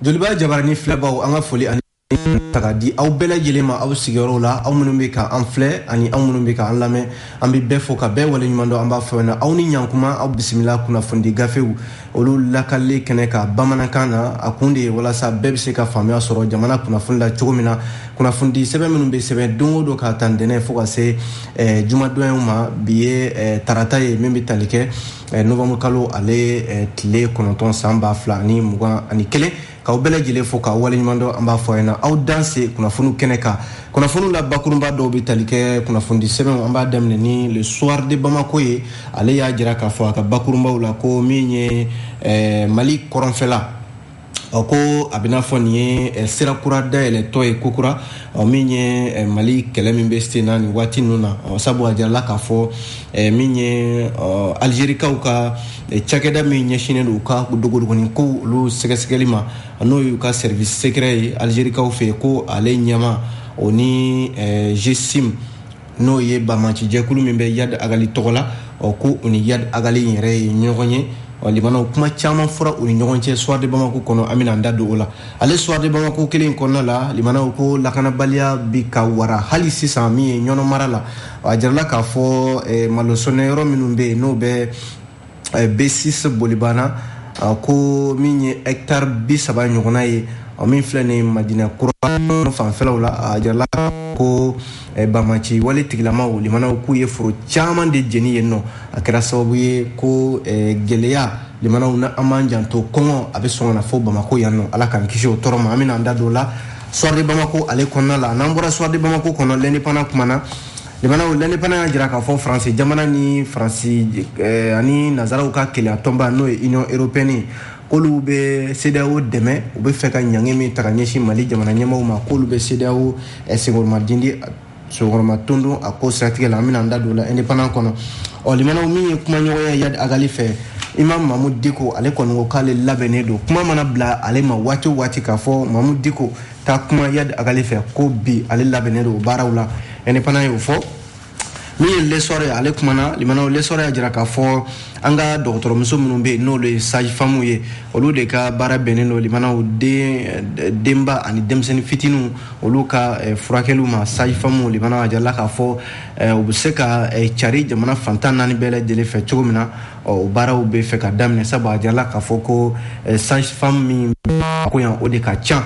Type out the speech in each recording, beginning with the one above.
Joliba Jabarani filɛbaw an ka foli ani taga di aw bɛɛ lajɛlen ma aw sigiyɔrɔ la aw minnu bɛ ka an filɛ ani aw minnu bɛ ka an lamɛn an bɛ bɛɛ fo ka bɛɛ waleɲuman dɔn an b'a fɔ na aw ni ɲankuma aw bisimila kunnafoni gafew olu lakali kɛnɛ ka bamanankan na a kun de ye walasa bɛɛ bɛ se ka faamuya sɔrɔ jamana kunnafoni la cogo min na kunnafoni sɛbɛn minnu bɛ sɛbɛn don o don ka ta ntɛnɛn fo ka se jumadonyaw ma bi ye tarata ye min bɛ tali kɛ novembre kalo ale tile 9 san 2021 k'aw bɛɛ lajɛlen fo k'aw waleɲuman dɔn an b'a fɔ yen na aw danse kunnafoniw kɛnɛ kan kunnafoniw la bakurunba dɔw bɛ tali kɛ kunnafoni sɛbɛnw an b'a daminɛ ni le soir de Bamako ye ale y'a jira k'a fɔ a ka bakurunbaw la ko min ye Mali kɔrɔnfɛla ko a bɛ n'a fɔ nin ye sira kura dayɛlɛtɔ ye kokura min ye Mali kɛlɛ min bɛ sen na nin waati ninnu na sabu a jirala k'a fɔ min ye Algérikaw ka cakɛda min ɲɛsinnen don u ka dogodogonin ko olu sɛgɛsɛgɛli ma n'o y'u ka service secret ye Algérikaw fɛ yen ko ale ɲɛma o ni GSIM n'o ye Bamaci jɛkulu min bɛ Yad Agali tɔgɔ la ko u ni Yad Agali yɛrɛ ye ɲɔgɔn ye limanaw kuma caman fɔra u ni ɲɔgɔn cɛ soir de Bamako kɔnɔ an bɛna an da don o la ale soir de Bamako kelen kɔnɔna la limanaw ko lakanabaliya bi ka wara hali sisan min ye ɲɔnɔ mara la a jirala k'a fɔ malosɔnɛ yɔrɔ minnu bɛ yen n'o bɛ B6 bolibana ko min ye hectare 30 ɲɔgɔnna ye min filɛ nin Madina kura fanfɛlaw la a jirala ko Bamaci wale tigilamaw limanaw k'u ye foro caman de jeni yen nɔ a kɛra sababu ye ko gɛlɛya limanaw na an b'an janto kɔngɔ a bɛ sɔn ka na fo Bamako yan nɔ ala k'an kisi o tɔɔrɔ ma an bɛna an da don o la soir de Bamako ale kɔnɔna la n'an bɔra soir de Bamako kɔnɔ l'indépendant kumana limanaw l'indépendant y'a jira k'a fɔ Faransi jamana ni Faransi ani nazaraw ka kɛlɛ tɔnba n'o ye Union européenne k'olu bɛ CEDEAO dɛmɛ u bɛ fɛ ka ɲange min ta ka ɲɛsin Mali jamana ɲɛmaaw ma k'olu bɛ CEDEAO senkɔrɔma dindi sogoroma tondo a ko siratigɛ la an bɛna an da don la indépendant kɔnɔ limanaw min ye kuma ɲɔgɔnya Yad Agali fɛ Imam Mahmoud Diko ale kɔni ko k'ale labɛnnen don kuma mana bila ale ma waati o waati k'a fɔ Mahmoud Diko taa kuma Yad Agali fɛ ko bi ale labɛnnen don o baaraw la indépendant y'o fɔ min ye lesɔrɔ ye ale kumana limanaw lesɔrɔ y'a jira k'a fɔ an ka dɔgɔtɔrɔmuso minnu bɛ yen n'olu ye sage-femme ye olu de ka baara bɛnnen don limanaw denba ani denmisɛnnin fitininw olu ka furakɛliw ma sage-femme limanaw a jirala k'a fɔ u bɛ se ka cari jamana fantan naani bɛɛ lajɛlen fɛ cogo min na o baaraw bɛ fɛ ka daminɛ sabu a jirala k'a fɔ ko sage-femme min ko yan o de ka ca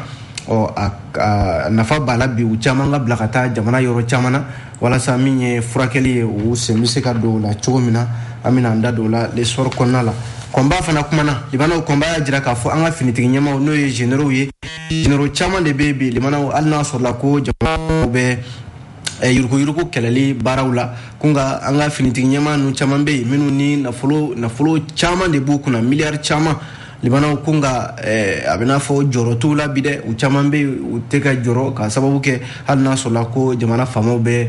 a nafa b'a la bi u caman ka bila ka taa jamana yɔrɔ caman na walasa min ye furakɛli ye u sen bɛ se ka don o la cogo min na an bɛna an da don o la l'histoire kɔnɔna la kɔnba fana kumana limanaw kɔnba y'a jira k'a fɔ an ka finitigi ɲɛmaaw n'o ye généraux ye généraux caman de bɛ yen bi limanaw hali n'a sɔrɔla ko jamana bɛ yuruku kɛlɛli baaraw la ko nka an ka finitigi ɲɛmaa ninnu caman bɛ yen minnu ni nafolo caman de b'u kunna miliyari caman limanaw ko nka a bɛ n'a fɔ jɔrɔ t'u la bi dɛ u caman bɛ u tɛ ka jɔrɔ ka sababu kɛ hali n'a sɔrɔla ko jamana faamaw bɛ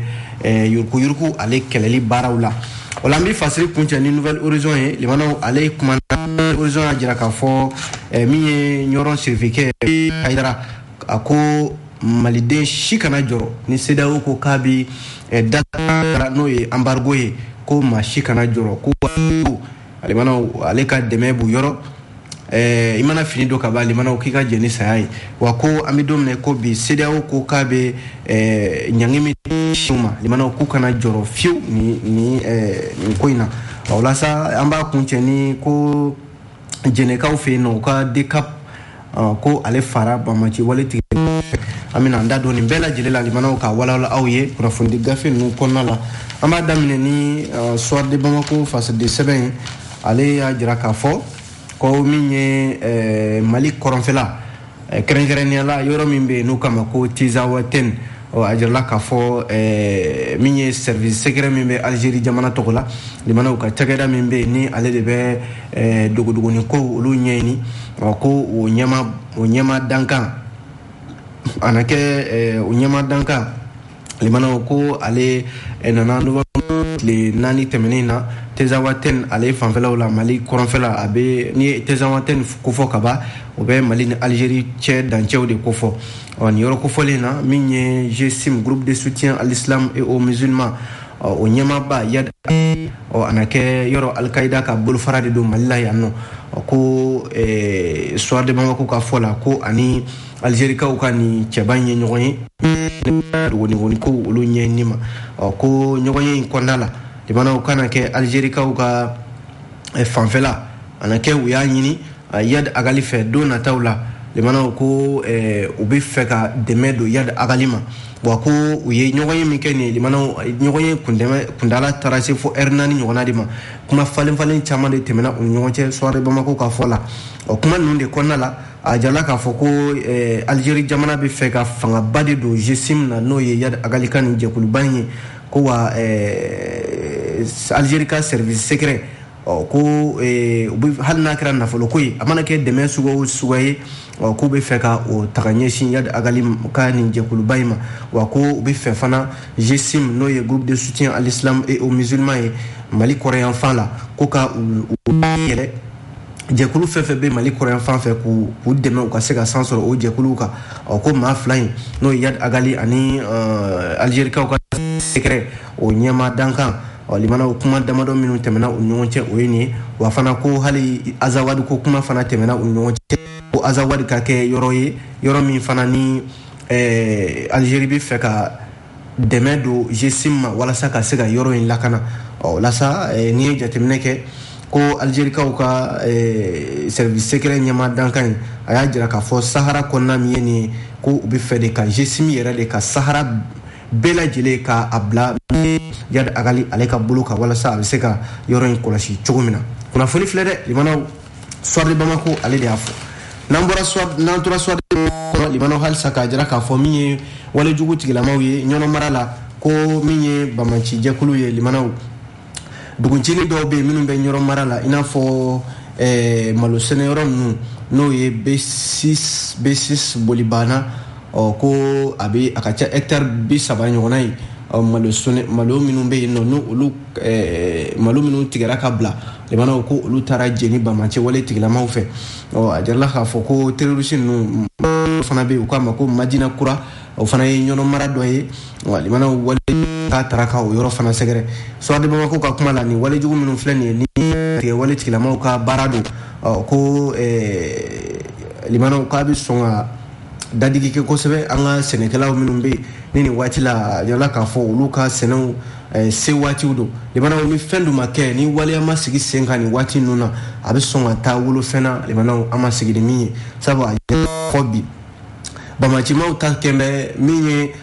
yuruku ale kɛlɛli baaraw la o la an bɛ fasiri kuncɛ ni Nouvelle Horizon ye limanaw ale kumana Horizon y'a jira k'a fɔ min ye ɲɔrɔn sirifekɛ Hayidara a ko maliden si kana jɔrɔ ni CEDEAO ko k'a bɛ data n'o ye embargo ye ko maa si kana jɔrɔ ko limanaw ale ka dɛmɛ b'u yɔrɔ i mana fini dɔ ka ban limanaw k'i ka jɛ ni saya ye wa ko an bɛ don min na ko bi CEDEAO ko k'a bɛ ɲangi min siw ma limanaw k'u kana jɔrɔ fiyewu nin ko in na o la sa an b'a kuncɛ ni ko jɛnɛkaw fɛ yen nɔ u ka DCAP ko ale fara Bamaci wale tigɛ an bɛna an da don nin bɛɛ lajɛlen la limanaw ka walawala aw ye kunnafoni gafe ninnu kɔnɔna la an b'a daminɛ ni soir de Bamako fasɛden sɛbɛn ye ale y'a jira k'a fɔ ko min ye Mali kɔrɔnfɛla kɛrɛnkɛrɛnnenya la yɔrɔ min bɛ yen n'o kama ko Tizawaten a jirala k'a fɔ min ye service secret min bɛ Algérie jamana tɔgɔ la limanaw ka cakɛda min bɛ yen ni ale de bɛ dogodogonin ko olu ɲɛɲini ko o ɲɛma dankan a na kɛ o ɲɛma dankan limanaw ko ale nana tile 4 tɛmɛnen na Tizawaten ale fanfɛlaw la Mali kɔrɔnfɛla a bɛ ni ye Tizawaten kofɔ ka ban o bɛ Mali ni Algérie cɛ dancɛw de kofɔ nin yɔrɔ kofɔlen na min ye GSIM groupe de soutien à l'islam et aux musulmans o ɲɛmaba Yad ana kɛ yɔrɔ Al-Qaida ka bolofara de don Mali la yan nɔ ko Soir de Bamako ka fɔ la ko ani Algérikaw ka ni cɛba in ye ɲɔgɔn ye dogoni ko olu ɲɛɲini ma ko ɲɔgɔn ye in kɔnɔna la limanaw kana kɛ Algérikaw ka fanfɛla ana kɛ u y'a ɲini Yad Agali fɛ don nataw la limanaw ko u bɛ fɛ ka dɛmɛ don Yad Agali ma wa ko u ye ɲɔgɔn ye min kɛ nin limanaw ɲɔgɔn ye kundala taara se fo heure 4 ɲɔgɔnna de ma kuma falen caman de tɛmɛna u ni ɲɔgɔn cɛ Soir de Bamako ka fɔ la o kuma ninnu de kɔnɔna la a jala k'a fɔ ko Algérie jamana bɛ fɛ ka fangaba de don GSIM na n'o ye Yad Agali ka nin jɛkuluba in ye ko wa Algérie ka service secret ko hali n'a kɛra nafolo ko ye a mana kɛ dɛmɛ suguya ye k'u bɛ fɛ ka o taga ɲɛsin Yad Agali ka nin jɛkuluba in ma wa ko u bɛ fɛ fana GSIM n'o ye groupe de soutien à l'islam et aux musulmans ye Mali kɔrɔyan fan la ko ka u yɛlɛ jɛkulu fɛn fɛn bɛ Mali kɔrɔyan fan fɛ k'u dɛmɛ u ka se ka san sɔrɔ o jɛkuluw kan ko maa fila in n'o ye Yad Agali ani Algérikaw ka secret o ɲɛma dankan limanaw kuma damadɔ minnu tɛmɛna u ɲɔgɔn cɛ o ye nin ye wa fana ko hali Azawadi ko kuma fana tɛmɛna u ɲɔgɔn cɛ ko Azawadi ka kɛ yɔrɔ ye yɔrɔ min fana ni Algérie bɛ fɛ ka dɛmɛ don GSIM ma walasa ka se ka yɔrɔ in lakana walasa n'i ye jateminɛ kɛ ko Algérikaw ka service secret ɲɛma dankan in a y'a jira k'a fɔ Sahara kɔnɔna min ye nin ye ko u bɛ fɛ de ka GSIM yɛrɛ de ka Sahara bɛɛ lajɛlen k'a bila Yad Agali ale ka bolo kan walasa a bɛ se ka yɔrɔ in kɔlɔsi cogo min na kunnafoni filɛ dɛ limanaw Soir de Bamako ale de y'a fɔ n'an tora Soir de Bamako limanaw halisa k'a jira k'a fɔ min ye walejugu tigilamaw ye ɲɔnɔ mara la ko min ye Bamanci jɛkulu ye limanaw duguncinin dɔw bɛ yen minnu bɛ ɲɔrɔ mara la i n'a fɔ malo sɛnɛyɔrɔ ninnu n'o ye B6 bolibana ko a ka ca hectare 30 ɲɔgɔnna ye malo minnu bɛ yen nɔ olu malo minnu tigɛra ka bila limanaw ko olu taara jeni Bamanci wale tigilamaw fɛ a jarala k'a fɔ ko terroriste ninnu fana bɛ yen u k'a ma ko Madina Kura o fana ye ɲɔnɔ mara dɔ ye limanaw wale k'a taara ka o yɔrɔ fana sɛgɛrɛ Soir de Bamako ka kuma la ni walejugu minnu filɛ nin ye ni tigɛ wale tigilamaw ka baara don ko limanaw k'a bɛ sɔn ka dadigi kɛ kosɛbɛ an ka sɛnɛkɛlaw minnu bɛ yen ni nin waati la yala k'a fɔ olu ka sɛnɛw se waatiw don limanaw ni fɛn dun ma kɛ ni waleya ma sigi sen kan nin waati ninnu na a bɛ sɔn ka taa wolofɛn na limanaw an ma sigi ni min ye sabu a fɔ bi Bamacimaw ta kɛmɛ min ye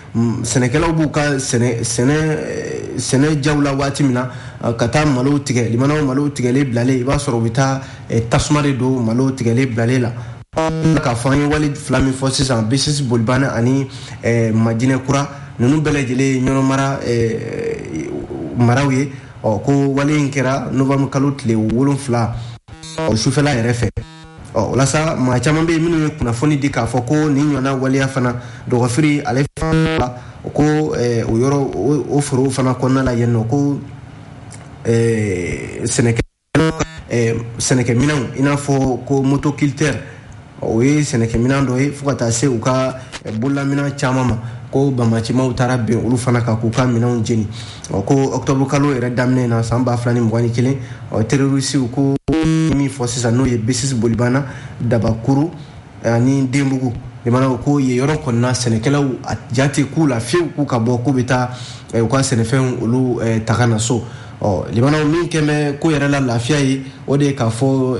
sɛnɛkɛlaw b'u ka sɛnɛ jaw la waati min na ka taa malo tigɛ limanaw malo tigɛlen bilalen i b'a sɔrɔ u bɛ taa tasuma de don malo tigɛlen bilalen la k'a fɔ an ye wale fila min fɔ sisan B6 bolibana ani Madina Kura ninnu bɛɛ lajɛlen ye ɲɔnɔ maraw ye ko wale in kɛra novembre kalo tile 7 sufɛla yɛrɛ fɛ walasa maa caman bɛ yen minnu ye kunnafoni di k'a fɔ ko nin ɲɔgɔnna waleya fana dɔgɔfiri ale ko o yɔrɔ o forow fana kɔnɔna la yen nɔ ko sɛnɛkɛminɛnw i n'a fɔ ko motoculteur o ye sɛnɛkɛminɛn dɔ ye fo ka taa se u ka bololaminɛn caman ma ko Bamacimaw taara bɛn olu fana kan k'u ka minɛnw jeni ko octobre kalo yɛrɛ daminɛ na san 2021 terrorisiw ko min fɔ sisan n'o ye B6 bolibana Dabakuru ani Denbugu limanaw ko ye yɔrɔ kɔnɔna sɛnɛkɛlaw a jate k'u la fiyewu k'u ka bɔ k'u bɛ taa u ka sɛnɛfɛnw olu taga na so limanaw min kɛmɛ ko yɛrɛ la lafiya ye o de ye k'a fɔ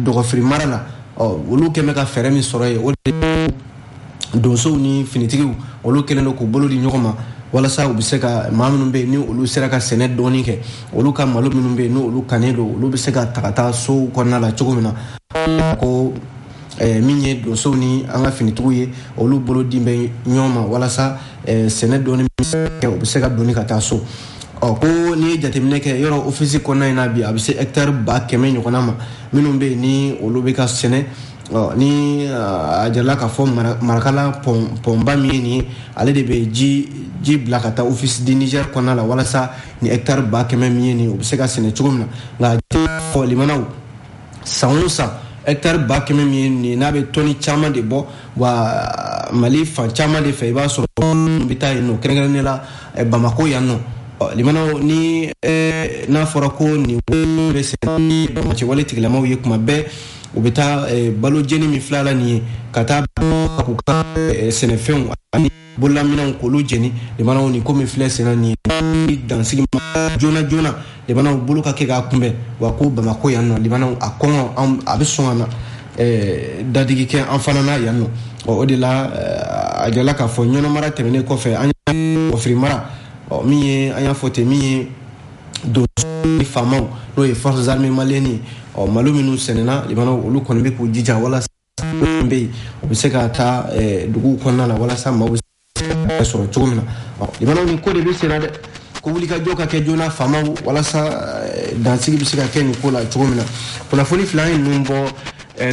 dɔgɔfiri mara la olu kɛmɛ ka fɛɛrɛ min sɔrɔ ye o de donsow ni finitigiw olu kɛlen don k'u bolo di ɲɔgɔn ma walasa u bɛ se ka maa minnu bɛ yen ni olu sera ka sɛnɛ dɔɔni kɛ olu ka malo minnu bɛ yen ni olu kannen don olu bɛ se ka ta ka taa sow kɔnɔna la cogo min na ko min ye donsow ni an ka finitigiw ye olu bolo di bɛ ɲɔgɔn ma walasa sɛnɛ dɔɔni kɛ u bɛ se ka donni ka taa so ko n'i ye jateminɛ kɛ yɔrɔ ofisi kɔnɔna in na bi a bɛ se hectare 100 ɲɔgɔnna ma minnu bɛ yen ni olu bɛ ka sɛnɛ ni a jarala k'a fɔ marakala pɔnba min ye nin ye ale de bɛ ji bila ka taa office di Niger kɔnɔna la walasa ni hectare 100 min ye nin o bɛ se ka sɛnɛ cogo min na nka fɔ limanaw san o san hectare 100 min ye nin n'a bɛ tɔni caman de bɔ wa Mali fan caman de fɛ i b'a sɔrɔ bɛ taa yen nɔ kɛrɛnkɛrɛnnen la Bamako yan nɔ limana ni n'a fɔra ko ni bɛ sɛnɛ bamaci wale tigilamaw ye kuma bɛɛ u bɛ taa balo jeni min filala ni ka taa k'u ka sɛnɛfɛnw ani bololaminɛnw k'olu jeni limanaw ni ko min filɛ senna ni dansigi joona joona limanaw bolo ka kɛ k'a kunbɛn wa ko Bamako yan nɔ limanaw a kɔngɔ a bɛ sɔn ka na dadigi kɛ an fana na yan nɔ o de la a jala k'a fɔ ɲɔnɔmara tɛmɛnen kɔfɛ an ye Wafiri mara min ye an y'a fɔ ten min ye don faamaw n'o ye forces armées maliennes malo minnu sɛnɛna limanaw olu kɔni bɛ k'u jija walasa bɛ yen u bɛ se ka taa duguw kɔnɔna la walasa maaw bɛ se ka sɔrɔ cogo min na limanaw ni ko de bɛ senna dɛ ko wulikajɔ ka kɛ joona faamaw walasa dansigi bɛ se ka kɛ nin ko la cogo min na kunnafoni fila ye ninnu bɔ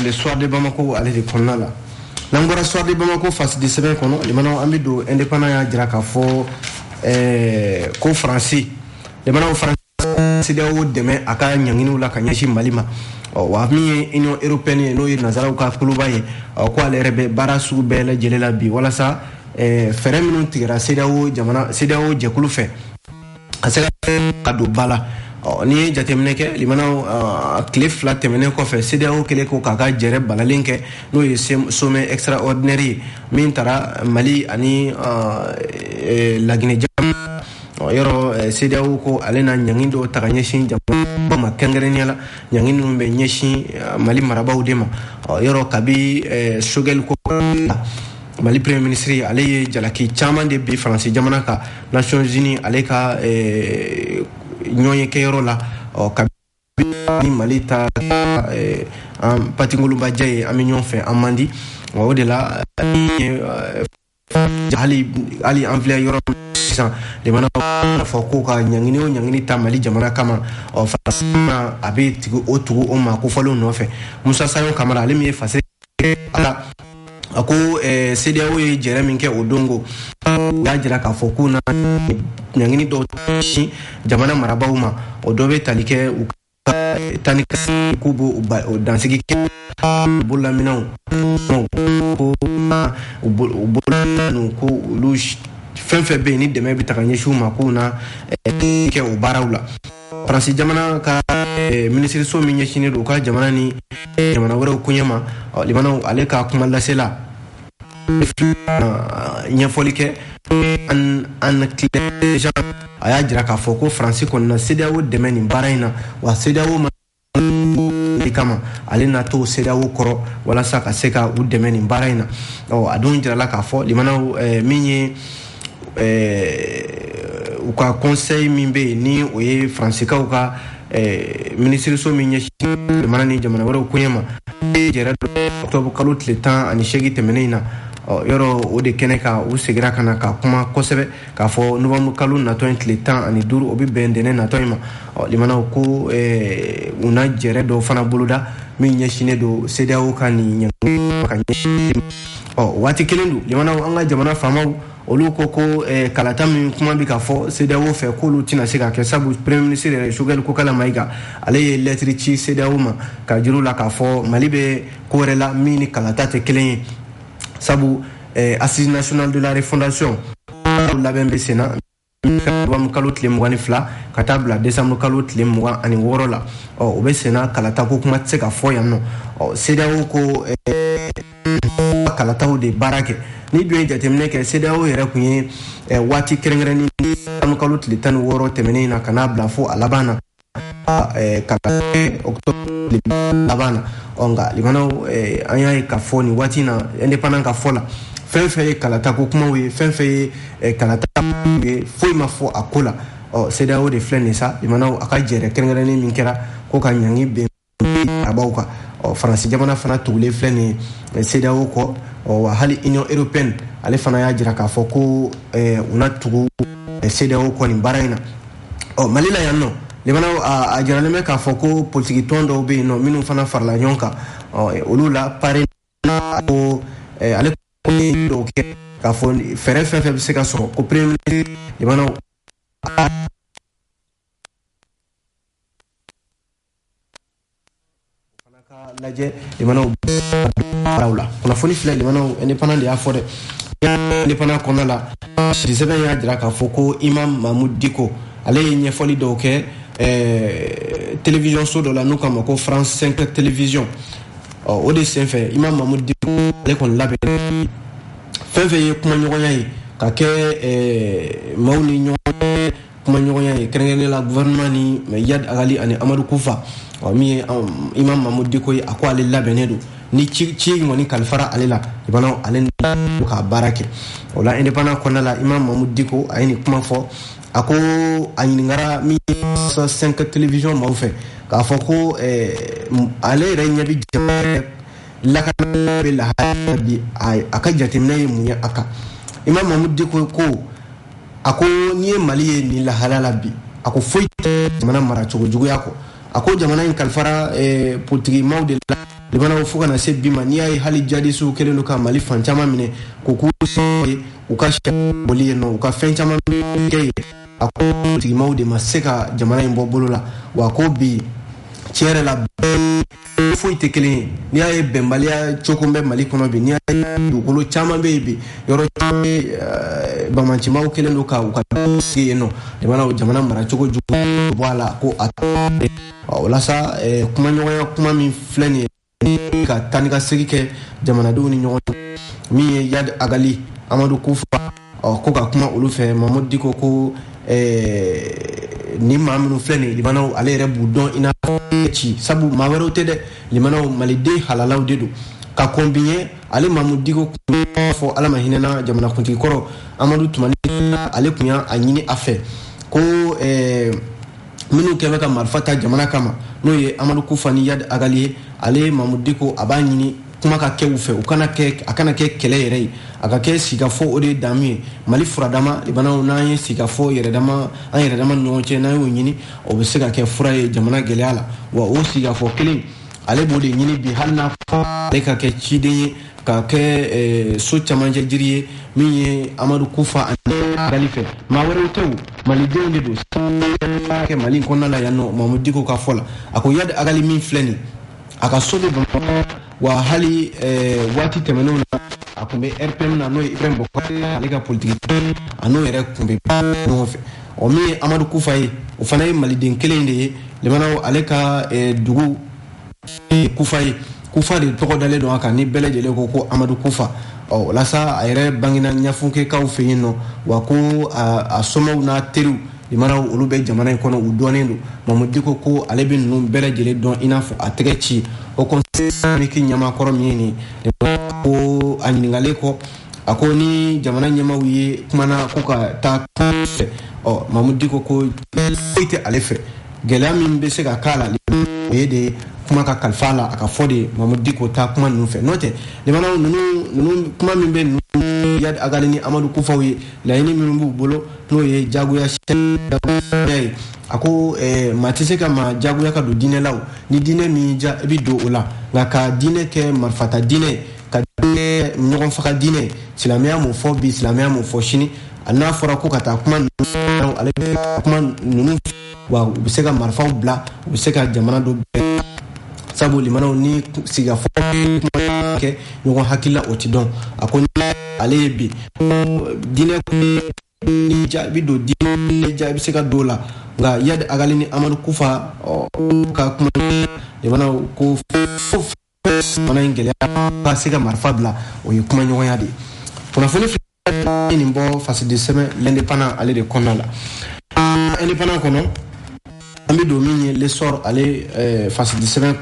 le soir de Bamako ale de kɔnɔna la n'an bɔra soir de Bamako face de sɛbɛn kɔnɔ limanaw an bɛ don indépendant y'a jira k'a fɔ ko Faransi limanaw Faransi CEDEAO dɛmɛ a ka ɲanginiw la ka ɲɛsin Mali ma wa min ye Union européenne ye n'o ye nazaraw ka kuluba ye ko ale yɛrɛ bɛ baara sugu bɛɛ lajɛlen la bi walasa fɛɛrɛ minnu tigɛra CEDEAO jɛkulu fɛ ka se ka don ba la n'i ye jateminɛ kɛ limanaw tile 2 tɛmɛnen kɔfɛ CEDEAO kɛlen ko k'a ka jɛrɛ balalen kɛ n'o ye sommet extraordinaire ye min taara Mali ani Laginɛ jamana yɔrɔ CEDEAO ko ale na ɲangini dɔw ta ka ɲɛsin jamana ma kɛrɛnkɛrɛnnenya la ɲangini ninnu bɛ ɲɛsin Mali marabaw de ma yɔrɔ kabi Choguel ko Mali premier ministre ale ye jalaki caman de bi Faransi jamana ka Nations Unies ale ka ɲɔgɔn kɛyɔrɔ la kabi Mali ta patingoluba jaye an bɛ ɲɔgɔn fɛ an man di o de la hali an filɛ yɔrɔ sisan limana fɔ ko ka ɲangini o ɲangini ta Mali jamana kama Faransi a bɛ tugu o ma ko fɔlen nɔfɛ Musa Sayo Kamara ale min ye fase ala a ko CEDEAO ye jɛrɛ min kɛ o dongo u y'a jira k'a fɔ k'u na ɲangini dɔw sin jamana marabaw ma o dɔ bɛ tali kɛ u ka tani k'u b'o dansigi kɛ bololaminɛnw ko u bololaminɛnw ko olu fɛn fɛn bɛ yen ni dɛmɛ bɛ ta ka ɲɛsin u ma k'u na kɛ o baaraw la Faransi jamana ka minisiriso min ɲɛsinnen don u ka jamana ni jamana wɛrɛw koɲɛ ma limanaw ale ka kuma lasela ɲɛfɔli kɛ an tile a y'a jira k'a fɔ ko Faransi kɔni na CEDEAO dɛmɛ nin baara in na wa CEDEAO ma kama ale na to CEDEAO kɔrɔ walasa ka se ka u dɛmɛ nin baara in na a don jirala k'a fɔ limanaw min ye u ka conseil min bɛ yen ni o ye Faransikaw ka minisiriso min ɲɛsin jamana ni jamana wɛrɛw koɲɛ ma jɛrɛ octobre kalo tile 18 tɛmɛnen in na yɔrɔ o de kɛnɛ ka u segira ka na ka kuma kosɛbɛ k'a fɔ novembre kalo natɔ in tile 15 o bɛ bɛn ntɛnɛn natɔ in ma limanaw ko u na jɛrɛ dɔw fana boloda min ɲɛsinnen don CEDEAO ka nin ɲangini ka ɲɛsin waati kelen don limanaw an ka jamana faamaw olu ko kalata min kuma bɛ ka fɔ CEDEAO fɛ k'olu tɛna se ka kɛ sabu premier ministre yɛrɛ Choguel Kokala Mayiga ale ye lettre ci CEDEAO ma ka jiru la k'a fɔ Mali bɛ ko wɛrɛ la min ni kalata tɛ kelen ye sabu Assise nationale de la refondation labɛn bɛ senna novembre kalo tile 22 ka taa bila décembre kalo tile 26 la o bɛ senna kalata ko kuma tɛ se ka fɔ yan nɔ CEDEAO ko kalataw de baara kɛ ni dun ye jateminɛ kɛ CEDEAO yɛrɛ kun ye waati kɛrɛnkɛrɛnnen décembre kalo tile 16 tɛmɛnen na ka n'a bila fo a laban na octobre laban na nka limanaw an y'a ye k'a fɔ nin waati na indépendant ka fɔ la fɛn fɛn ye kalata ko kumaw ye fɛn fɛn ye kalata ye foyi ma fɔ a ko la CEDEAO de filɛ nin sa limanaw a ka jɛrɛ kɛrɛnkɛrɛnnen min kɛra ko ka ɲangi bɛn arabaw kan Faransi jamana fana tugulen filɛ nin CEDEAO kɔ wa hali Union européenne ale fana y'a jira k'a fɔ ko u na tugu CEDEAO kɔ nin baara in na Mali la yan nɔ limanaw a jiralen bɛ k'a fɔ ko politiki tɔn dɔw bɛ yen nɔ minnu fana farala ɲɔgɔn kan olu la pare ko ale dɔw kɛ k'a fɔ fɛɛrɛ fɛn fɛn bɛ se ka sɔrɔ ko premier ministre limanaw lajɛ limanaw baaraw la kunnafoni filɛ limanaw indépendant de y'a fɔ dɛ indépendant kɔnɔna la sɛbɛn y'a jira k'a fɔ ko Imam Mahmoud Dicko ale ye ɲɛfɔli dɔw kɛ télévision so dɔ la n'u k'a ma ko France 5 télévision o de senfɛ Imam Mahmud Dicko ale kɔni labɛn fɛn fɛn ye kumaɲɔgɔnya ye ka kɛ maaw ni ɲɔgɔn kumaɲɔgɔnya ye kɛrɛnkɛrɛnnen la gouvernement ni Yad Agali ani Amadou Koufa min ye Imam Mahmud Dicko ye a ko ale labɛnnen don ni ci ŋɔni kalifara ale la ibana ale ka baara kɛ o la indépendant kɔnɔna la Imam Mahmud Dicko a ye nin kuma fɔ a ko a ɲininkara min 5 télévision maaw fɛ k'a fɔ ko ale yɛrɛ ɲɛ bɛ jamana lakana bɛ lahala bi a ka jateminɛ ye mun ye a kan Imam Mahmud Dicko ko a ko n'i ye Mali ye nin lahala la bi a ko foyi tɛ jamana mara cogo juguya kɔ a ko jamana in kalifara politique maaw de la Libanaw fo kana se bi ma n'i y'a ye hali jadisiw kɛlen don ka Mali fan caman minɛ k'u u ka boli yen nɔ u ka fɛn caman kɛ ye a ko politique maaw de ma se ka jamana in bɔ bolo la wa ko bi tiɲɛ yɛrɛ la foyi tɛ kelen ye n'i y'a ye bɛnbaliya cogo bɛ Mali kɔnɔ bi n'i y'a ye dugukolo caman bɛ yen bi yɔrɔ caman bamancimaw kɛlen don ka u ka sigi yen nɔ jamana maracogo jugu bɔ a la ko a walasa kumaɲɔgɔnya kuma min filɛ nin ye ka taa ni ka segin kɛ jamanadenw ni ɲɔgɔn cɛ min ye Yad Agali Amadou Koufa ko ka kuma olu fɛ Mahmud Dicko ko ni maa minnu filɛ nin ye Libanaw ale yɛrɛ b'u dɔn i n'a fɔ ci sabu maa wɛrɛw tɛ dɛ Libanaw maliden halalaw de don ka kɔnbiɲɛ ale Mahmud Dicko kun fɔ ala ma hinɛna jamanakuntigi kɔrɔ Amadou Tumani ale kun y'a ɲini a fɛ ko minnu kɛmɛ ka marifa ta jamana kama n'o ye Amadou Koufa ni Yad Agali ye ale Mahmud Dicko a b'a ɲini kuma ka kɛ u fɛ a kana kɛ kɛlɛ yɛrɛ ye a ka kɛ sigafɔ o de damu ye Mali furadama Libanaw n'an ye sigafɔ an yɛrɛdama ni ɲɔgɔn cɛ n'an y'o ɲini o bɛ se ka kɛ fura ye jamana gɛlɛya la wa o sigafɔ kelen ale b'o de ɲini bi hali n'a fɔ ale ka kɛ ciden ye ka kɛ so camancɛ jiri ye min ye Amadou Koufa ani Agali fɛ maa wɛrɛw tɛ o malidenw de don kɛ Mali kɔnɔna la yan nɔ Mahmud Dicko ka fɔ la a ko Yad Agali min filɛ nin a ka so bɛ Bamakɔ wa hali waati tɛmɛnenw na a kun bɛ RPM na n'o ye Ibrahim Bokar ale ka politique a n'o yɛrɛ kun bɛ ɲɔgɔn fɛ min ye Amadou Koufa ye o fana ye maliden kelen de ye Libanaw ale ka dugu Koufa ye Koufa de tɔgɔ dalen don a kan ni bɛɛ lajɛlen ko Amadou Koufa walasa a yɛrɛ bangena ɲafunkɛkaw fɛ yen nɔ wa ko a somɔgɔw n'a teriw Libanaw olu bɛ jamana in kɔnɔ u dɔnnen don Mahmud Dicko ko ale bɛ ninnu bɛɛ lajɛlen dɔn i n'a fɔ a tɛgɛ ci o conseil ɲamakɔrɔ min ye nin ko a ɲininkalen kɔ a ko ni jamana ɲɛmaaw ye kumana ko ka taa fɛ Mahmud Dicko ko foyi tɛ ale fɛ gɛlɛya min bɛ se ka k'a la o ye de kuma ka kalifa la a ka fɔ de Mahmud Dicko taa kuma ninnu fɛ n'o tɛ Libanaw ninnu kuma min bɛ Yad Agali ni Amadou Koufaw ye laɲini minnu b'u bolo n'o ye jagoya ye a ko maa tɛ se ka maa jagoya ka don diinɛ la ni diinɛ min ja i bɛ don o la nka ka diinɛ kɛ marifata diinɛ ka diinɛ ɲɔgɔn faga diinɛ silamɛya m'o fɔ bi silamɛya m'o fɔ sini a n'a fɔra ko ka taa kuma ninnu ale bɛ kuma ninnu wa u bɛ se ka marifaw bila u bɛ se ka jamana dɔ bɛɛ sabu Libanaw ni sigafɔ kɛ ɲɔgɔn hakili la o tɛ dɔn a ko ale ye bi diinɛ ni jaabi don diinɛ jaabi se ka don la nka Yad Agali ni Amadou Koufa ka kuma Libanaw ko fana in gɛlɛya ka se ka marifa bila o ye kuma ɲɔgɔnya de ye kunnafoni filɛ nin bɔ fasidi sɛbɛn l'indépendant ale de kɔnɔna la indépendant kɔnɔ an bɛ don min ye l'essor ale fasidi sɛbɛn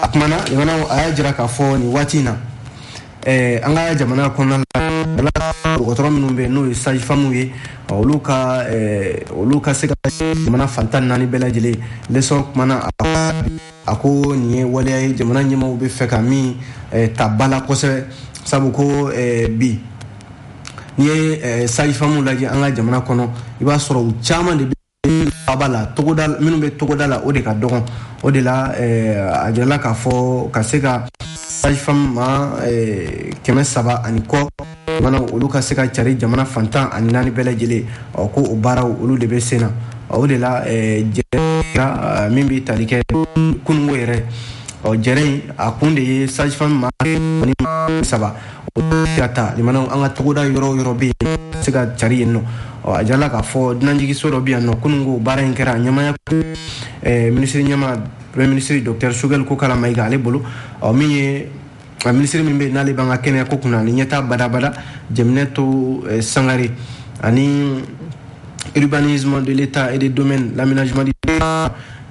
a kumana Libanaw a y'a jira k'a fɔ nin waati in na an ka jamana kɔnɔna la dɔgɔtɔrɔ minnu bɛ n'o ye sage-femme ye olu ka se ka jamana fantan naani bɛɛ lajɛlen l'essor kumana a ko nin ye waleya ye jamana ɲɛmaaw bɛ fɛ ka min ta ba la kosɛbɛ sabu ko bi n'i ye sage-femme lajɛ an ka jamana kɔnɔ i b'a sɔrɔ u caman de bɛ baba la togoda minnu bɛ togoda la o de ka dɔgɔn o de la a jirala k'a fɔ ka se ka sage-femme ma 300 ani kɔ olu ka se ka cari jamana fantan ani naani bɛɛ lajɛlen ko o baaraw olu de bɛ sen na o de la jɛrɛ min bɛ tali kɛ kunungo yɛrɛ jɛrɛ in a kun de ye sage-femme ma 300 o ka taa Libanaw an ka togoda yɔrɔ bɛ yen se ka cari yen nɔ a jala k'a fɔ dunanjigiso dɔ bɛ yan nɔ kununko baara in kɛra ɲɛmaya minisiri ɲɛma premier ministre docteur Choguel Kokala Mayiga ale bolo min ye ministre min bɛ yen n'ale b'an ka kɛnɛya ko kunna ani ɲɛtaa badabada Jɛminɛto Sangare ani urbanisme de l'État et des domaines l'aménagement du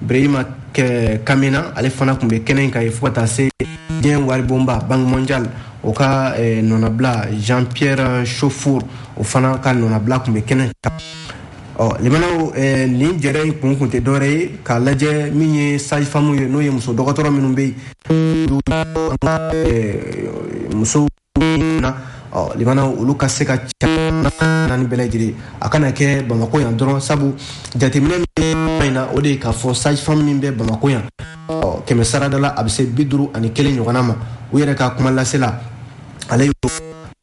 Brahima Kamena ale fana tun bɛ kɛnɛ in kan ye fo ka taa se diɲɛ waribonba Banque mondiale o ka nɔnabila Jean-Pierre Chauffour o fana ka nɔnabila tun bɛ kɛnɛ kan limanaw nin jɛrɛ in kun tɛ dɔwɛrɛ ye k'a lajɛ min ye sage-femme ye n'o ye muso dɔgɔtɔrɔ minnu bɛ yen musow na limanaw olu ka se ka naani bɛɛ lajɛlen a kana kɛ Bamako yan dɔrɔn sabu jateminɛ min na o de ye k'a fɔ sage-femme min bɛ Bamako yan kɛmɛ sarada la a bɛ se 51 ɲɔgɔnna ma u yɛrɛ ka kuma lasela ale y'o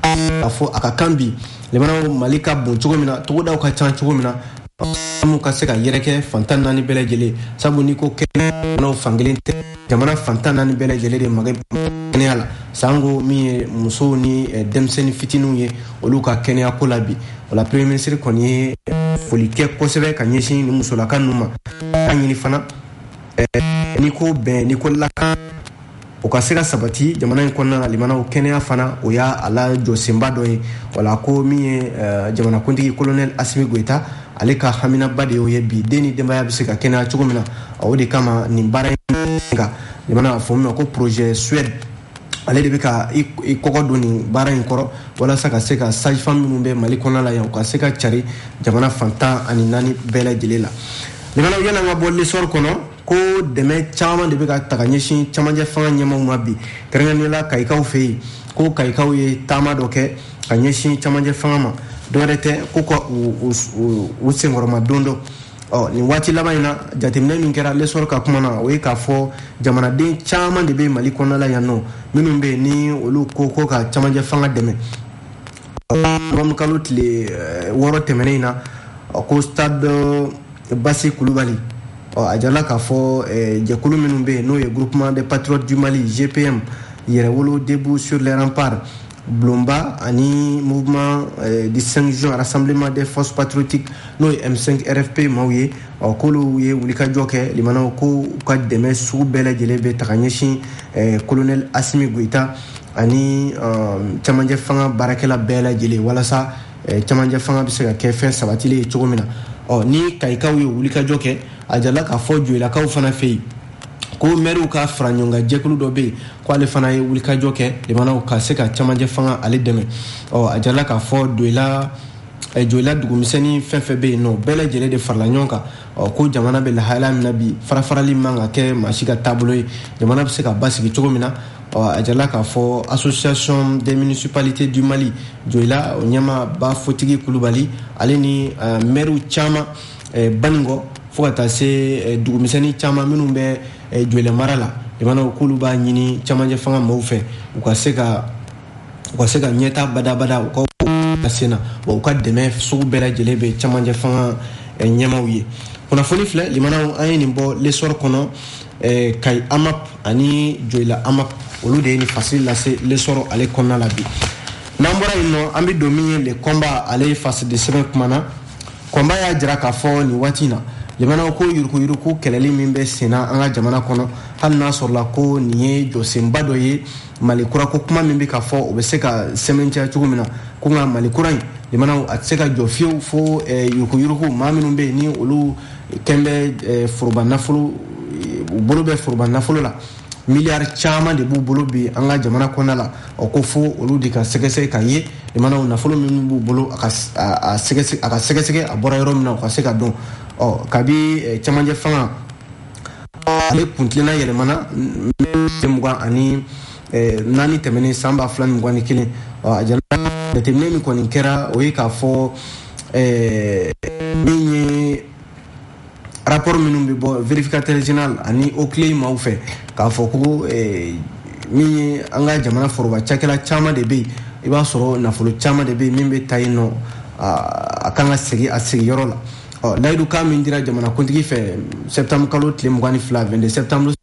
k'a fɔ a ka kan bi limanaw Mali ka bon cogo min na togodaw ka ca cogo min na mu ka se ka yɛrɛkɛ fantan naani bɛɛ lajɛlen sabu ni ko kɛnɛya fankelen tɛ jamana fantan naani bɛɛ lajɛlen de magɛ kɛnɛya la sango min ye musow ni denmisɛnnin fitininw ye olu ka kɛnɛya ko la bi o la premier ministre kɔni ye foli kɛ kosɛbɛ ka ɲɛsin ni musolaka ninnu ma ka ɲini fana ni ko bɛn ni ko lakan o ka se ka sabati jamana in kɔnɔna la limanaw kɛnɛya fana o y'a ala jɔsenba dɔ ye wala ko min ye jamanakuntigi colonel Asimi Goita ale ka haminaba de y'o ye bi den ni denbaya bɛ se ka kɛnɛya cogo min na o de kama nin baara in kan limana a fɔ min ma ko projet Suède ale de bɛ ka i kɔkɔ don nin baara in kɔrɔ walasa ka se ka sage-femme minnu bɛ Mali kɔnɔna la yan u ka se ka cari jamana fantan ani naani bɛɛ lajɛlen la limanaw yan'an ka bɔ lesɔr kɔnɔ ko dɛmɛ caman de bɛ ka ta ka ɲɛsin cɛmancɛ fanga ɲɛmaw ma bi kɛrɛnkɛrɛnnenya la Kayikaw fɛ yen ko Kayikaw ye taama dɔ kɛ ka ɲɛsin cɛmancɛ fanga ma dɔwɛrɛ tɛ ko ka u senkɔrɔma don dɔ nin waati laban in na jateminɛ min kɛra lesɔr ka kuma na o ye k'a fɔ jamanaden caman de bɛ Mali kɔnɔna la yan nɔ minnu bɛ yen ni olu ko ka cɛmancɛ fanga dɛmɛ kalo tile 6 tɛmɛnen in na ko stade Bassi Kulubali a jala k'a fɔ jɛkulu minnu bɛ yen n'o ye groupement des patriotes du Mali GPM Yɛrɛwolo debout sur les remparts Blomba ani mouvement du 5 juin rassemblement des forces patriotiques n'o ye M5 RFP maaw ye k'olu ye wulikajɔ kɛ limanaw ko u ka dɛmɛ sugu bɛɛ lajɛlen bɛ ta ka ɲɛsin colonel Asimi Goita ani cɛmancɛ fanga baarakɛla bɛɛ lajɛlen walasa cɛmancɛ fanga bɛ se ka kɛ fɛn sabatilen ye cogo min na ni Kayikaw ye wulikajɔ kɛ a jala k'a fɔ Joyilakaw fana fɛ yen ko maires ka fara ɲɔgɔn kan jɛkulu dɔ bɛ yen ko ale fana ye wulikajɔ kɛ limanaw ka se ka cɛmancɛ fanga ale dɛmɛ a jala k'a fɔ Joyila dugumisɛnnin fɛn fɛn bɛ yen nɔ bɛɛ lajɛlen de farala ɲɔgɔn kan ko jamana bɛ lahala min na bi farafarali man ka kɛ maa si ka taabolo ye jamana bɛ se ka basigi cogo min na a jala k'a fɔ association des municipalités du Mali Joyila o ɲɛma ba Fotigi Kulubali ale ni maires caman Baningo fo ka taa se dugumisɛnnin caman minnu bɛ Joyila mara la limanaw k'olu b'a ɲini cɛmancɛ fanga maaw fɛ u ka se ka ɲɛtaa badabada u ka sen na wa u ka dɛmɛ sugu bɛɛ lajɛlen bɛ cɛmancɛ fanga ɲɛmaw ye kunnafoni filɛ limanaw an ye nin bɔ lesɔr kɔnɔ Kayi AMAP ani Joyila AMAP olu de ye nin fasili lase lesɔr ale kɔnɔna la bi n'an bɔra yen nɔ an bɛ don min ye le combat ale fasi de sɛbɛn kuma na combat y'a jira k'a fɔ nin waati in na limanaw ko yuruku kɛlɛli min bɛ senna an ka jamana kɔnɔ hali n'a sɔrɔla ko nin ye jɔsenba dɔ ye Mali kura ko kuma min bɛ ka fɔ o bɛ se ka sɛmɛntiya cogo min na ko nka Mali kura in limanaw a tɛ se ka jɔ fiyewu fo yuruku maa minnu bɛ yen ni olu kɛn bɛ foroba nafolo u bolo bɛ foroba nafolo la miliyari caman de b'u bolo bi an ka jamana kɔnɔna la ko fo olu de ka sɛgɛsɛgɛ ka ye limanaw nafolo minnu b'u bolo a ka sɛgɛsɛgɛ a bɔra yɔrɔ min na u ka se ka dɔn kabi cɛmancɛ fanga ale kuntilenna yɛlɛmana 24 tɛmɛnen san 2021 a jala jateminɛ min kɔni kɛra o ye k'a fɔ min ye rapport minnu bɛ bɔ vérificateur général ani OCLEI maaw fɛ k'a fɔ ko min ye an ka jamana foroba cakɛla caman de bɛ yen i b'a sɔrɔ nafolo caman de bɛ yen min bɛ ta yen nɔ a kan ka segin a sigiyɔrɔ la layidu kan min dira jamanakuntigi fɛ septembre kalo tile 22 22 septembre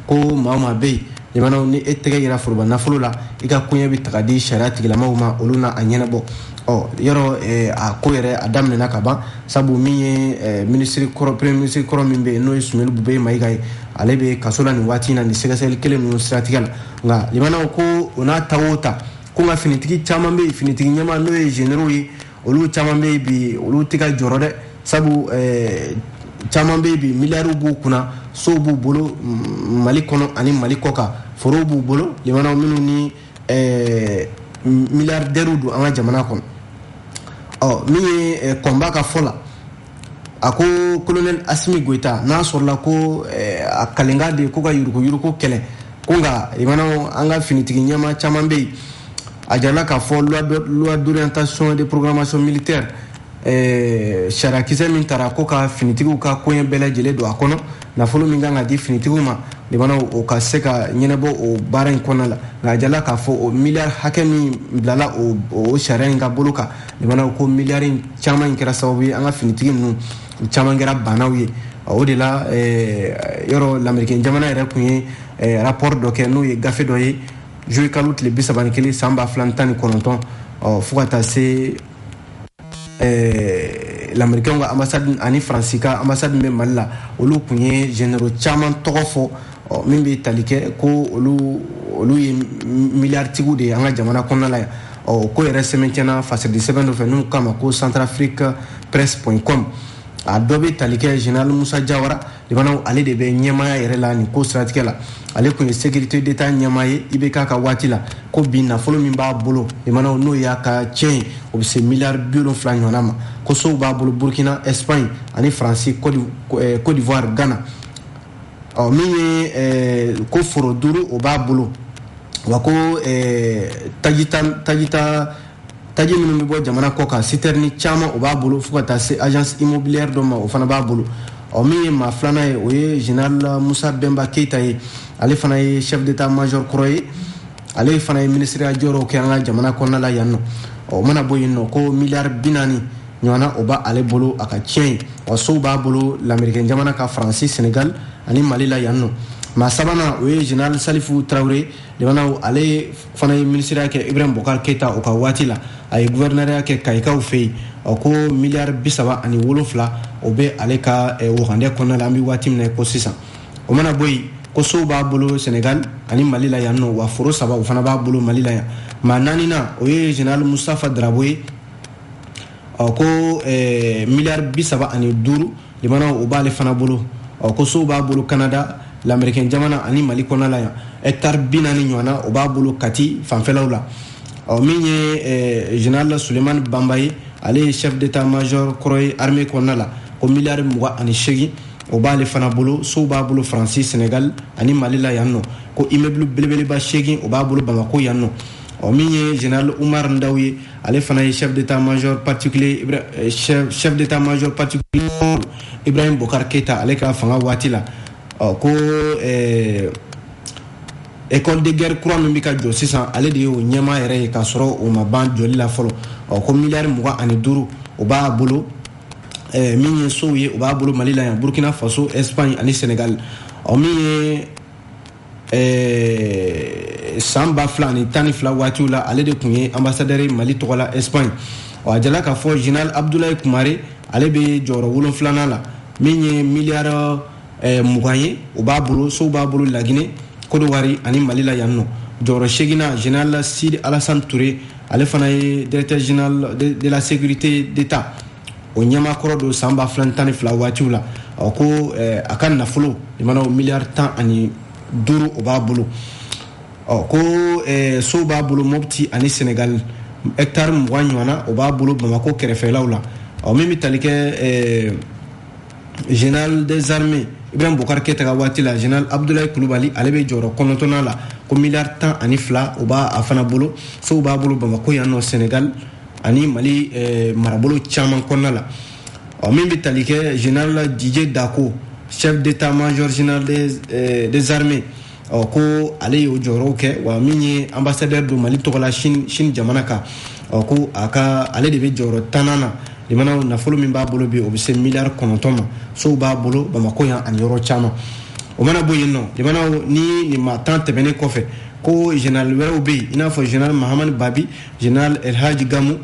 ko maa bɛ yen limanaw ni e tɛgɛ yira foroba nafolo la i ka koɲɛ bɛ ta ka di sariya tigilamaw ma olu na a ɲɛnabɔ yɔrɔ a ko yɛrɛ a daminɛna ka ban sabu min ye premier ministre kɔrɔ min bɛ yen n'o ye Sumeli Bube Mayiga ye ale bɛ kaso la nin waati in na nin sɛgɛsɛgɛli kelen ninnu siratigɛ la nka limanaw ko o n'a ta o ta ko nka finitigi caman bɛ yen finitigi ɲɛma n'o ye généraux ye olu caman bɛ yen bi olu tɛ ka jɔrɔ dɛ sabu caman bɛ yen bi miliyariw b'u kunna sow b'u bolo Mali kɔnɔ ani Mali kɔ kan forow b'u bolo limanaw minnu ni milliardaires don an ka jamana kɔnɔ min ye kɔnba ka fɔ la a ko colonel Asimi Goita n'a sɔrɔla ko a kalenka de ko ka yuruku kɛlɛ ko nka limanaw an ka finitigi ɲɛma caman bɛ yen a jarala k'a fɔ loi d'orientation de programmation militaire sarakisɛ min taara ko ka finitigiw ka koɲɛ bɛɛ lajɛlen don a kɔnɔ nafolo min kan ka di finitigiw ma limanaw o ka se ka ɲɛnabɔ o baara in kɔnɔna la nka a jarala k'a fɔ o miliyari hakɛ min bilala o sariya in ka bolo kan limanaw ko miliyari caman in kɛra sababu ye an ka finitigi ninnu caman kɛra banaw ye o de la yɔrɔ lamɛrikɛn jamana yɛrɛ tun ye rapport dɔ kɛ n'o ye gafe dɔ ye juillet kalo tile 31 san 2019 fo ka taa se l'américain ka ambassade ani France ka ambassade bɛ Mali la olu kun ye généraux caman tɔgɔ fɔ min bɛ tali kɛ ko olu ye miliyaritigiw de ye an ka jamana kɔnɔna la yan ko yɛrɛ sɛbɛntiɲɛna fasɛdi sɛbɛn dɔ fɛ n'u kama ko centrafriquepresse.com a dɔ bɛ tali kɛ général Musa Jawara limanaw ale de bɛ ɲɛmaya yɛrɛ la nin ko siratigɛ la ale kun ye sécurité d'état ɲɛmaa ye IBK ka waati la ko bi nafolo min b'a bolo limanaw n'o y'a ka tiɲɛ o bɛ se miliyari 70 ɲɔgɔnna ma ko sow b'a bolo Burkina Espagne ani France Côte d'Ivoire Ghana min ye ko foro 5 o b'a bolo wa ko taji minnu bɛ bɔ jamana kɔ kan citerni caman o b'a bolo fo ka taa se agence immobilière dɔ ma o fana b'a bolo min ye maa filanan ye o ye général Musa Bemba Keita ye ale fana ye chef d'état major kɔrɔ ye ale fana ye ministériya jɔyɔrɔw kɛ an ka jamana kɔnɔna la yan nɔ o mana bɔ yen nɔ ko miliyari 40 ɲɔgɔnna o b'a ale bolo a ka tiɲɛ ye wa sow b'a bolo lamɛrikɛn jamana ka Faransi Sénégal ani Mali la yan nɔ maa sabanan o ye général Salifu Traoré limanaw ale fana ye ministériya kɛ Ibrahim Bokar Keita o ka waati la a ye gouverneuriya kɛ Kayikaw fɛ yen ko miliyari 37 o bɛ ale ka wagandɛ kɔnɔna la an bɛ waati min na ko sisan o mana bɔ yen ko sow b'a bolo Sénégal ani Mali la yan nɔ wa foro 3 o fana b'a bolo Mali la yan maa 4nan o ye général Mustafa Darabo ye ko miliyari 35 limanaw o b'ale fana bolo ko sow b'a bolo Canada l'américain jamana ani Mali kɔnɔna la yan hectare 40 ɲɔgɔnna o b'a bolo Kati fanfɛlaw la min ye général Suleiman Bamba ye ale ye chef d'état major kɔrɔ ye armée kɔnɔna la ko miliyari 28 o b'ale fana bolo sow b'a bolo Faransi Sénégal ani Mali la yan nɔ ko immeuble belebeleba 8 o b'a bolo Bamako yan nɔ min ye général Oumar Ndaw ye ale fana ye chef d'état major particulier Ibrahim Bokar Keita ale ka fanga waati la ko école de guerre kura min bɛ ka jɔ sisan ale de ye o ɲɛmaa yɛrɛ ye k'a sɔrɔ o ma ban jɔli la fɔlɔ ko miliyari 25 o b'a bolo min ye sow ye o b'a bolo Mali la yan Burkina Faso Espagne ani Sénégal min ye san 2012 waatiw la ale de tun ye ambassadeur ye Mali tɔgɔ la Espagne a jala k'a fɔ général Abdoulaye Kumare ale bɛ jɔyɔrɔ 7nan la min ye miliyari 20 ye o b'a bolo sow b'a bolo Laginɛ Côte d'Ivoire ani Mali la yan nɔ jɔyɔrɔ 8nan général Sidi Alassane Touré ale fana ye directeur général de la sécurité d'état o ɲɛmaa kɔrɔ don san 2012 waatiw la ko a ka nafolo limanaw miliyari 15 o b'a bolo ko sow b'a bolo Mopti ani Sénégal hectare 20 ɲɔgɔnna o b'a bolo Bamako kɛrɛfɛlaw la min bɛ tali kɛ général des armées Ibrahim Bokar Keita ka waati la général Abdoulaye Kulubali ale bɛ jɔyɔrɔ 9nan la ko miliyari 12 o b'a fana bolo sow b'a bolo Bamako yan nɔ Sénégal ani Mali marabolo caman kɔnɔna la min bɛ tali kɛ général Didier Dako chef d'état major général des armées ko ale y'o jɔyɔrɔw kɛ wa min ye ambassadeur don Mali tɔgɔ la Chine jamana kan ko ale de bɛ jɔyɔrɔ 10nan na limanaw nafolo min b'a bolo bi o bɛ se miliyari 9 ma sow b'a bolo Bamako yan ani yɔrɔ caman o mana bɔ yen nɔ limanaw ni nin maa 10 tɛmɛnen kɔfɛ ko général wɛrɛw bɛ yen i n'a fɔ général Mahamani Babi général Elhaji Gamu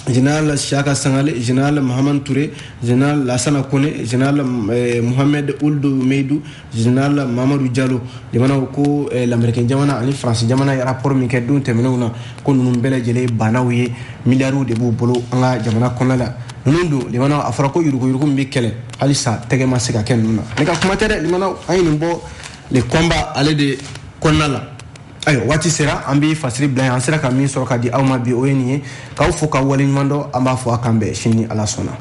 général Chaka Sangale, général Mohamed Touré, général Lassana Kone, général Mohamed Ould Meidou, général Mamadou Diallo. Limana ko l'américain jamana ani France jamana ya rapport mi kedun temenuna ko num bele jele banawiye milliards de bolo anga jamana konala. Nundu limana afrako yuruko mbi kele halisa tege masika kenuna. Neka kumatere limana ayini bo les combats aller de konala. Ayo wati sera ambi fasiri blan ansera ka min soro ka di awma bi oyeni ka fo ka wali mando amba fo akambe shini ala sona.